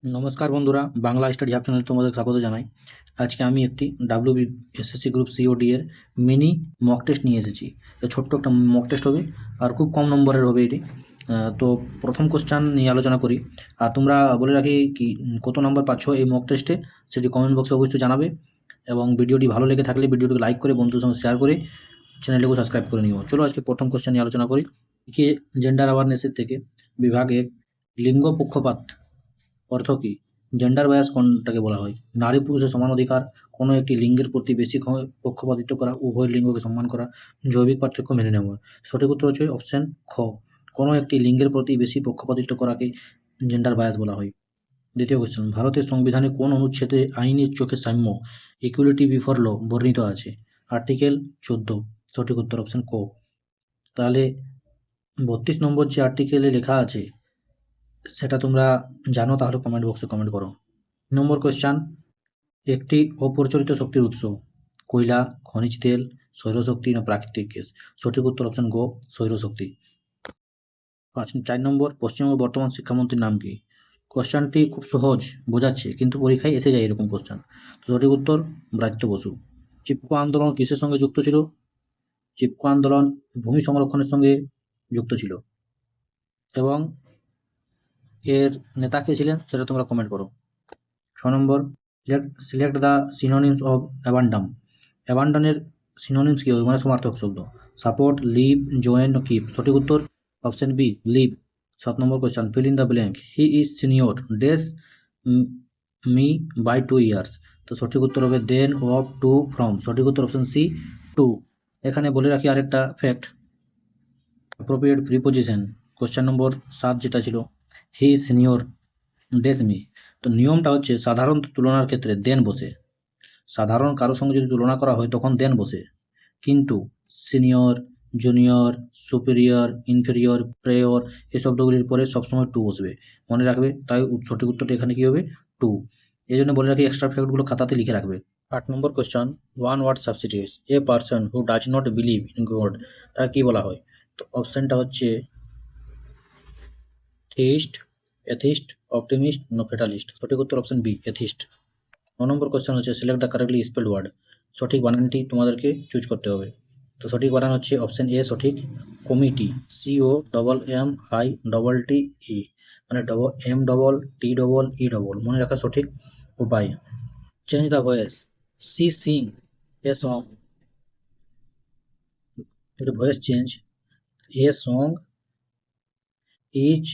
নমস্কার বন্ধুরা, Bangla study hub চ্যানেলে তোমাদের স্বাগত জানাই। আজকে আমি একটি এসএসসি গ্রুপ সিওডি এর মিনি মক টেস্ট নিয়ে এসেছি। এটা ছোট্ট একটা মক টেস্ট হবে আর খুব কম নম্বরের হবে এটি। তো প্রথম কোশ্চেন নিয়ে আলোচনা করি। আর তোমরা বলে রাখি কি কত নাম্বার পাচ্ছ এই মক টেস্টে সেটি কমেন্ট বক্সে অবশ্যই জানাবে, এবং ভিডিওটি ভালো লেগে থাকলে ভিডিওটিকে লাইক করে বন্ধুদের সঙ্গে শেয়ার করে চ্যানেলটিকে সাবস্ক্রাইব করে নিও। চলো আজকে প্রথম কোশ্চেন নিয়ে আলোচনা করি। কি জেন্ডার অ্যাওয়ারনেসের থেকে বিভাগ ১ লিঙ্গ পক্ষপাত অর্থ কী? জেন্ডার বায়াস কোনটাকে বলা হয়? নারী পুরুষের সমান অধিকার, কোনো একটি লিঙ্গের প্রতি বেশি পক্ষপাতিত্ব করা, উভয় লিঙ্গকে সম্মান করা, জৈবিক পার্থক্য মেনে নেওয়া। সঠিক উত্তর হচ্ছে অপশন খ, কোনো একটি লিঙ্গের প্রতি বেশি পক্ষপাতিত্ব করাকে জেন্ডার বায়াস বলা হয়। দ্বিতীয় কোশ্চেন, ভারতের সংবিধানে কোন অনুচ্ছেদে আইনের চোখে সাম্য ইকুয়ালিটি বিফোর ল বর্ণিত আছে? আর্টিকেল 14। সঠিক উত্তর অপশন ক। তাহলে 32 নম্বর যে আর্টিকেলে লেখা আছে সেটা তোমরা জানো, তাহলে কমেন্ট বক্সে কমেন্ট করো। নম্বর কোয়েশ্চান, একটি অপরিচালিত শক্তির উৎস কয়লা, খনিজ তেল, সৌরশক্তি না প্রাকৃতিক গ্যাস? সঠিক উত্তর অপশন গ, সৌরশক্তি। 4 নম্বর, পশ্চিমবঙ্গের বর্তমান শিক্ষামন্ত্রীর নাম কি? কোশ্চানটি খুব সহজ বোঝাচ্ছে, কিন্তু পরীক্ষায় এসে যায় এরকম কোশ্চান। সঠিক উত্তর ব্রাত্য বসু। চিপকো আন্দোলন কিসের সঙ্গে যুক্ত ছিল? চিপকো আন্দোলন ভূমি সংরক্ষণের সঙ্গে যুক্ত ছিল, এবং এর নেতা কে ছিলেন সেটা তোমরা কমেন্ট করো। 6 নম্বর, select the synonyms of abandon. অ্যাবান্ডনের সিনোনিমস কী হবে, মানে সমার্থক শব্দ? Support, leave, join, keep? সঠিক উত্তর অপশন বি, লিভ। 7 নম্বর question, fill in the blank. He is senior dash me by 2 years. তো সঠিক উত্তর হবে দেন, অফ, টু, ফ্রম। সঠিক উত্তর অপশন সি, টু। এখানে বলে রাখি আরেকটা fact, appropriate preposition question number 7 যেটা ছিল, হি ইজ সিনিয়র ড্যাশ মি। তো নিয়মটা হচ্ছে সাধারণ তুলনার ক্ষেত্রে দেন বসে, সাধারণ কারোর সঙ্গে যদি তুলনা করা হয় তখন দেন বসে, কিন্তু সিনিয়র, জুনিয়র, সুপিরিয়র, ইনফেরিয়র, প্রেয়র এই শব্দগুলির পরে সবসময় টু বসবে, মনে রাখবে। তাই সঠিক উত্তরটা এখানে কী হবে, টু। এই জন্য বলে রাখি এক্সট্রা ফ্যাক্টগুলো খাতাতে লিখে রাখবে। 8 নম্বর question, one word substitutes a person who does not believe in God, তাকে কী বলা হয়? তো অপশানটা হচ্ছে থিস্ট, এথিস্ট, অপটিমিস্ট না ফেটালিস্ট? সঠিক উত্তর option B, atheist. 9 number question হচ্ছে select the correctly spelled word. সঠিক বানানটি তোমাদেরকে চুজ করতে হবে। তো সঠিক বানান হচ্ছে অপশন এ সঠিক, কমিটি, COMMITE, মানে MTTE। মনে রাখা সঠিক উপায়। Change the voice, she sing a song, এটা voice change. A song is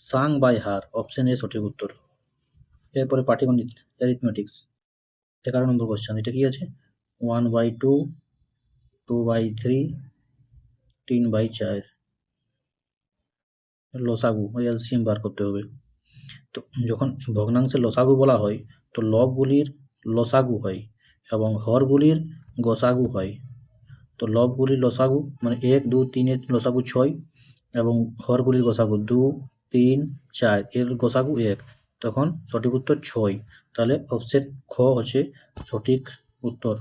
sang by her, option A সঠিক উত্তর। এরপরে পাটিগণিত, অ্যারিথমেটিক্স। 11 নম্বর কোয়েশ্চেন, এটা কি আছে? 1/2, 2/3, 3/4, লসাগু এলসিএম বার করতে হবে। তো যখন ভগ্নাংশের লসাগু বলা হয় তো লবগুলির লসাগু হয় এবং হরগুলির গসাগু হয়। তো লবগুলির লসাগু মানে 1, 2, 3 এর লসাগু 6 এবং হরগুলির গসাগু 2, 3, 4 এর গসাগু 1, তখন সঠিক উত্তর 6। তাহলে অপশন খ হচ্ছে সঠিক উত্তর।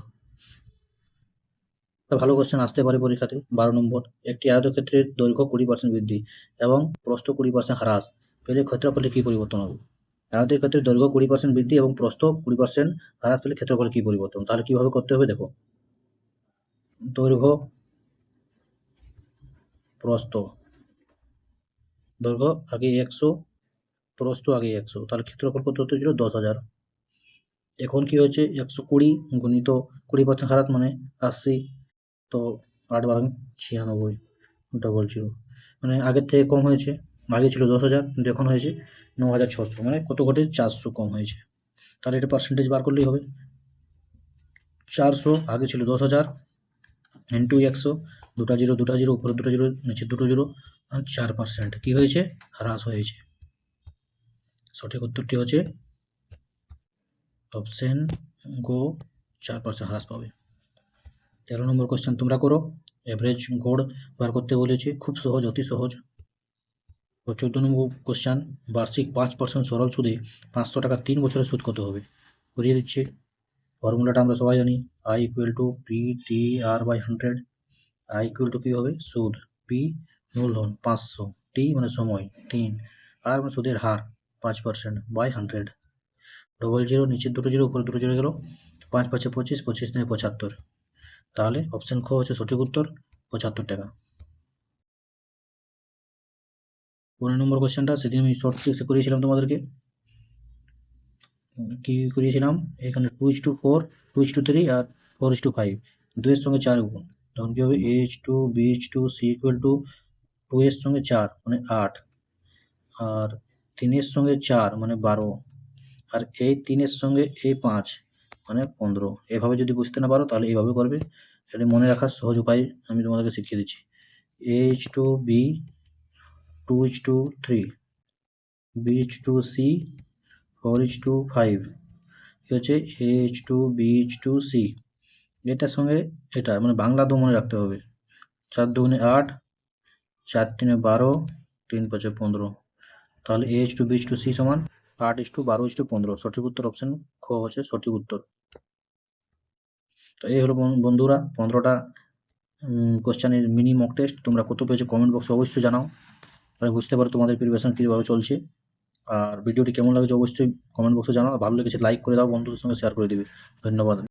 ভালো কোশ্চেন আসতে পারে পরীক্ষাতে। 12 নম্বর, একটি আয়তক্ষেত্রের দৈর্ঘ্য 20% বৃদ্ধি এবং প্রস্থ 20% হ্রাস পেলে ক্ষেত্রফলে কী পরিবর্তন হবে? আয়তের ক্ষেত্রে দৈর্ঘ্য 20% বৃদ্ধি এবং প্রস্থ 20% হ্রাস পেলে ক্ষেত্রফলে কী পরিবর্তন? তাহলে কীভাবে করতে হবে দেখো, দৈর্ঘ্য, প্রস্থ, দৈর্ঘ্য আগে 100, প্রস্থ আগে 100, তাহলে ক্ষেত্রফল কত হতে ছিল 10,000। এখন কি হয়েছে 120 গুণিত 20% হ্রাস মানে 80, তো 8×12 = 96, মানে আগের থেকে কম হয়েছে। আগে ছিল 10,000 কিন্তু এখন হয়েছে 9,600, মানে কত ঘটে 400 কম হয়েছে। তাহলে এটা পার্সেন্টেজ বার করলেই হবে। 400 আগে ছিল 10,000 ইন্টু 100, দুটা জিরো উপরে দুটো জিরো নিচে দুটো জিরো, 4% কী হয়েছে, হ্রাস হয়েছে। সঠিক উত্তরটি হচ্ছে অপশন গো, 4% হ্রাস পাবে। 13 নম্বর কোশ্চেন তোমরা করো। এভারেজ গড় বার করতে বলেছে, খুব সহজ, অতি সহজ। 14 নম্বর কোশ্চেন, বার্ষিক 5% সরল সুদে 500 টাকা 3 বছরের সুদ কত হবে? করিয়ে দিচ্ছে। ফর্মুলাটা আমরা সবাই জানি, I = PTR/100। I = কী হবে, সুদ, P মূলধন 500, T মানে সময় 3, R মানে সুদের হার 5% বাই 100, ডবল জিরো, নিচের দুটো জিরো উপরে দুটো জিরো গেল, 5 5 25, 25 9 75, তাহলে অপশান খ হচ্ছে সঠিক উত্তর, 75 টাকা। 15 নম্বর কোশ্চেনটা সেদিন আমি শর্ট ট্রিক্সে করিয়েছিলাম তোমাদেরকে। কি করিয়েছিলাম, এখানে 2:4, 2:3 আর 4:5, 2 এর সঙ্গে 4 গুণ, তখন কী হবে, H2 BH2 C equal to 2 এর সঙ্গে 4 মানে 8, আর 3 এর সঙ্গে 4 মানে 12, আর এই 3 এর সঙ্গে এই 5 মানে 15। এভাবে যদি বুঝতে না পারো তাহলে এইভাবে করবে, এটা মনে রাখার সহজ উপায় আমি তোমাদেরকে শিখিয়ে দিচ্ছি। H2B 2:3, BH2C 4:5, কি হচ্ছে H2BH2C, এটার সঙ্গে এটা মানে বাংলা তো মনে রাখতে হবে। 4 দুগুণে 8, 4 3 12, 3 5 15, তাহলে H2BH2C সমান 8:12:15, সঠিক উত্তর অপশান খ হচ্ছে সঠিক উত্তর। তো এই হলো বন্ধুরা 15টা কোশ্চেনের মিনি মক টেস্ট। তোমরা কত পেয়েছো কমেন্ট বক্সে অবশ্যই জানাও, তাহলে বুঝতে পারো তোমাদের প্রিপারেশন কীভাবে চলছে। আর ভিডিওটি কেমন লাগছে অবশ্যই কমেন্ট বক্সে জানাও, ভালো লেগেছে লাইক করে দাও, বন্ধুদের সঙ্গে শেয়ার করে দিবে। ধন্যবাদ।